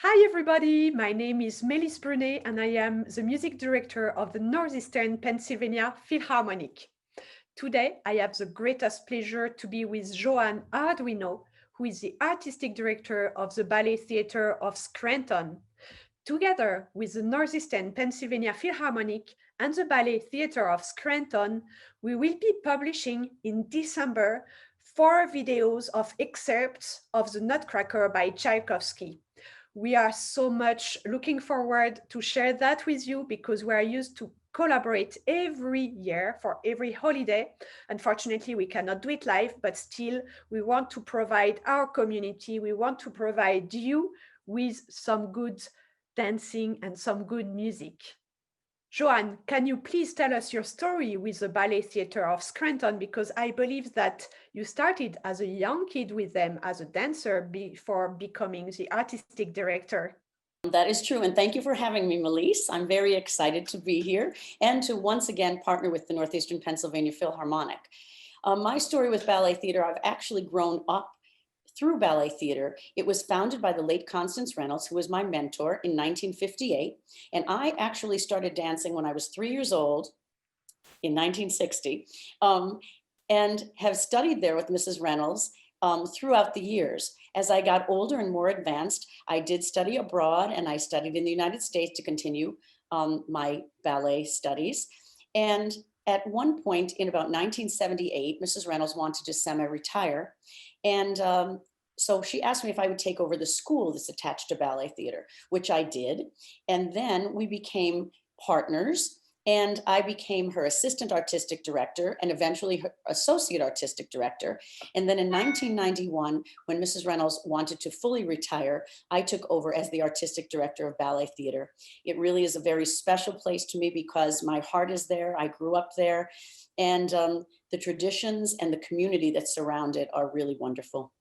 Hi everybody, my name is Mélisse Brunet and I am the music director of the Northeastern Pennsylvania Philharmonic. Today I have the greatest pleasure to be with Joanne Arduino, who is the artistic director of the Ballet Theatre of Scranton. Together with the Northeastern Pennsylvania Philharmonic and the Ballet Theatre of Scranton, we will be publishing in December 4 videos of excerpts of the Nutcracker by Tchaikovsky. We are so much looking forward to share that with you because we are used to collaborate every year for every holiday. Unfortunately, we cannot do it live, but still we want to provide our community, we want to provide you with some good dancing and some good music. Joanne, can you please tell us your story with the Ballet Theatre of Scranton? Because I believe that you started as a young kid with them as a dancer before becoming the artistic director. That is true. And thank you for having me, Mélisse. I'm very excited to be here and to once again partner with the Northeastern Pennsylvania Philharmonic. My story with ballet theater, I've actually grown up through ballet theater. It was founded by the late Constance Reynolds, who was my mentor in 1958. And I actually started dancing when I was 3 years old in 1960 and have studied there with Mrs. Reynolds throughout the years. As I got older and more advanced, I did study abroad and I studied in the United States to continue my ballet studies. And at one point in about 1978, Mrs. Reynolds wanted to semi-retire. And so she asked me if I would take over the school that's attached to ballet theater, which I did. And then we became partners. And I became her assistant artistic director and eventually her associate artistic director. And then in 1991, when Mrs. Reynolds wanted to fully retire, I took over as the artistic director of ballet theater. It really is a very special place to me because my heart is there. I grew up there. And the traditions and the community that surround it are really wonderful.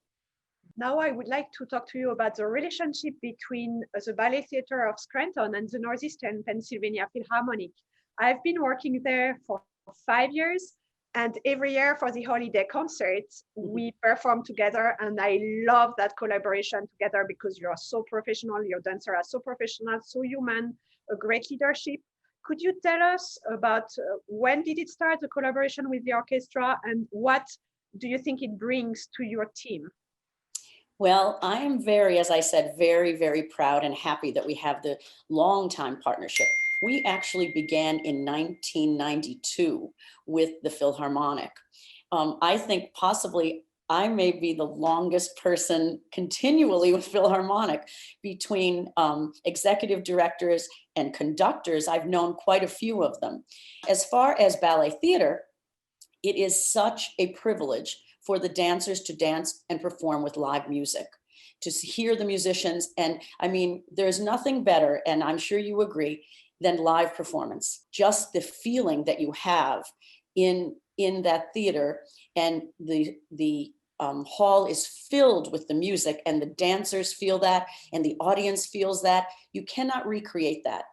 Now I would like to talk to you about the relationship between the Ballet Theatre of Scranton and the Northeastern Pennsylvania Philharmonic. I've been working there for 5 years, and every year for the holiday concerts, we perform together, and I love that collaboration together because you are so professional, your dancers are so professional, so human, a great leadership. Could you tell us about when did it start, the collaboration with the orchestra, and what do you think it brings to your team? Well, I am very, as I said, very, very proud and happy that we have the long-time partnership. We actually began in 1992 with the Philharmonic. I think possibly I may be the longest person continually with Philharmonic. Between executive directors and conductors, I've known quite a few of them. As far as ballet theater, it is such a privilege for the dancers to dance and perform with live music, to hear the musicians. And I mean, there's nothing better, and I'm sure you agree, than live performance. Just the feeling that you have in that theater, and the hall is filled with the music, and the dancers feel that, and the audience feels that. You cannot recreate that.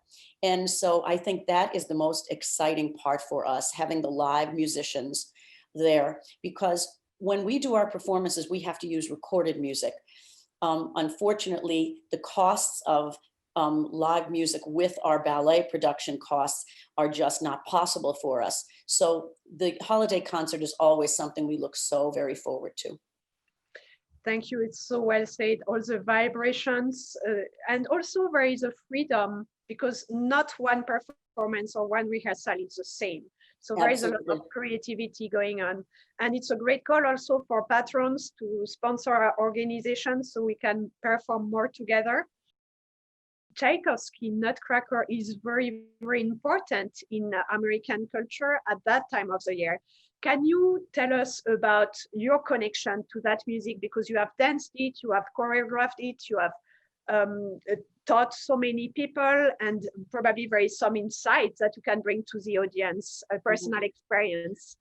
And so I think that is the most exciting part for us, having the live musicians there, because when we do our performances, we have to use recorded music. Unfortunately, the costs of live music with our ballet production costs are just not possible for us. So the holiday concert is always something we look so very forward to. Thank you. It's so well said. All the vibrations, and also there is a freedom because not one performance or one rehearsal is the same. So there is a lot of creativity going on. And it's a great call also for patrons to sponsor our organization so we can perform more together. Tchaikovsky Nutcracker is very, very important in American culture at that time of the year. Can you tell us about your connection to that music? Because you have danced it, you have choreographed it, you have taught so many people, and probably there is some insights that you can bring to the audience, a personal experience.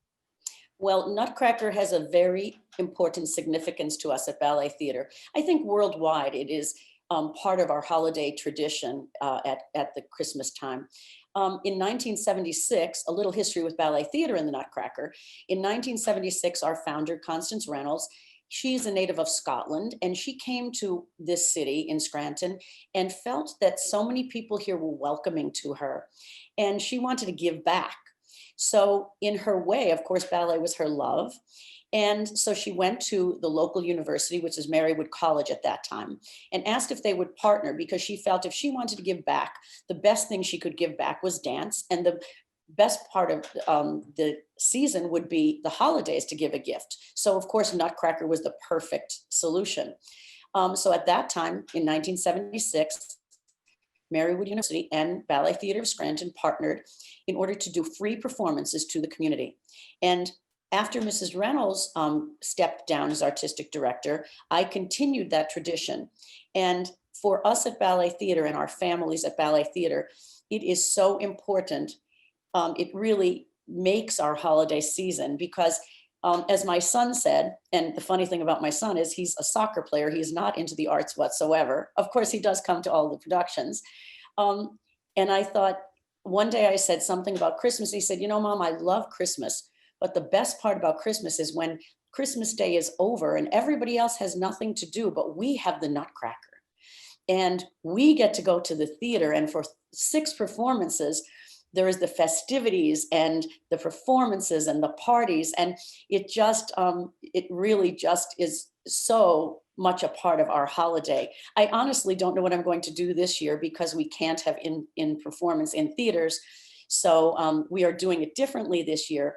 Well, Nutcracker has a very important significance to us at ballet theater. I think worldwide it is part of our holiday tradition at the Christmas time. In 1976, a little history with ballet theater in the Nutcracker. In 1976, our founder, Constance Reynolds, She's a native of Scotland, and she came to this city in Scranton and felt that so many people here were welcoming to her, and she wanted to give back. So in her way, of course, ballet was her love. And so she went to the local university, which is Marywood College at that time, and asked if they would partner, because she felt if she wanted to give back, the best thing she could give back was dance. And the best part of the season would be the holidays to give a gift. So of course, Nutcracker was the perfect solution. So at that time in 1976, Marywood University and Ballet Theatre of Scranton partnered in order to do free performances to the community. And after Mrs. Reynolds stepped down as artistic director, I continued that tradition. And for us at Ballet Theatre and our families at Ballet Theatre, it is so important. It really makes our holiday season because as my son said, and the funny thing about my son is he's a soccer player. He's not into the arts whatsoever. Of course, he does come to all the productions. And I thought, one day I said something about Christmas. He said, you know, Mom, I love Christmas, but the best part about Christmas is when Christmas Day is over and everybody else has nothing to do, but we have the Nutcracker. And we get to go to the theater, and for 6 performances, there is the festivities and the performances and the parties. And it just, it really just is so much a part of our holiday. I honestly don't know what I'm going to do this year because we can't have in performance in theaters. So we are doing it differently this year.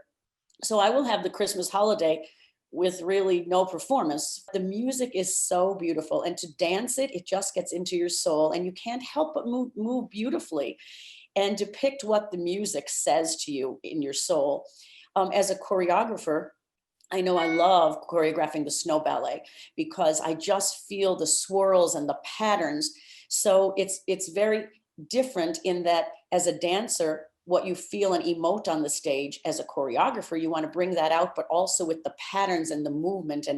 So I will have the Christmas holiday with really no performance. The music is so beautiful, and to dance it, it just gets into your soul, and you can't help but move beautifully and depict what the music says to you in your soul. As a choreographer, I know I love choreographing the snow ballet because I just feel the swirls and the patterns. So it's very different in that as a dancer, what you feel and emote on the stage. As a choreographer, you want to bring that out, but also with the patterns and the movement.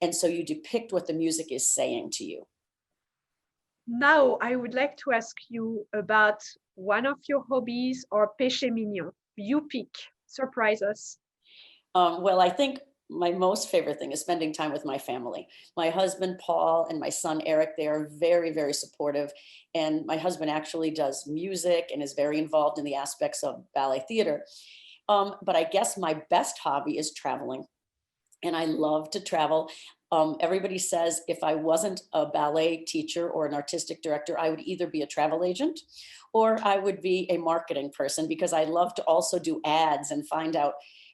And so you depict what the music is saying to you. Now, I would like to ask you about one of your hobbies or péché mignon. You pick, surprise us. Well, I think my most favorite thing is spending time with my family. My husband, Paul, and my son, Eric, they are very, very supportive. And my husband actually does music and is very involved in the aspects of ballet theater. But I guess my best hobby is traveling. And I love to travel. Everybody says if I wasn't a ballet teacher or an artistic director, I would either be a travel agent or I would be a marketing person, because I love to also do ads and find out,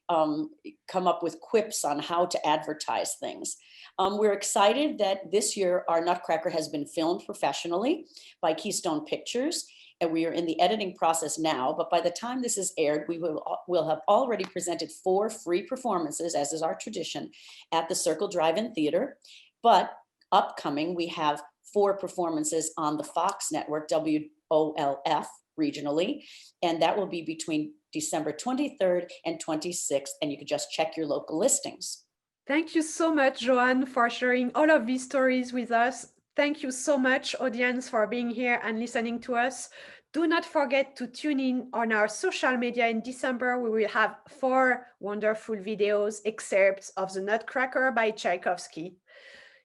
come up with quips on how to advertise things. We're excited that this year our Nutcracker has been filmed professionally by Keystone Pictures, and we are in the editing process now. But by the time this is aired, we will have already presented 4 free performances, as is our tradition, at the Circle Drive-In Theater. But upcoming, we have 4 performances on the Fox network, WOLF, regionally, and that will be between December 23rd and 26th, and you can just check your local listings. Thank you so much, Joanne, for sharing all of these stories with us. Thank you so much, audience, for being here and listening to us. Do not forget to tune in on our social media in December. We will have 4 wonderful videos, excerpts of the Nutcracker by Tchaikovsky.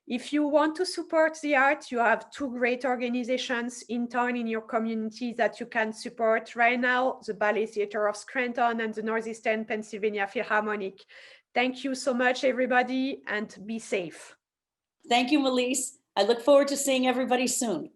If you want to support the art, you have 2 great organizations in town in your community that you can support right now, the Ballet Theatre of Scranton and the Northeastern Pennsylvania Philharmonic. Thank you so much, everybody, and be safe. Thank you, Mélisse. I look forward to seeing everybody soon.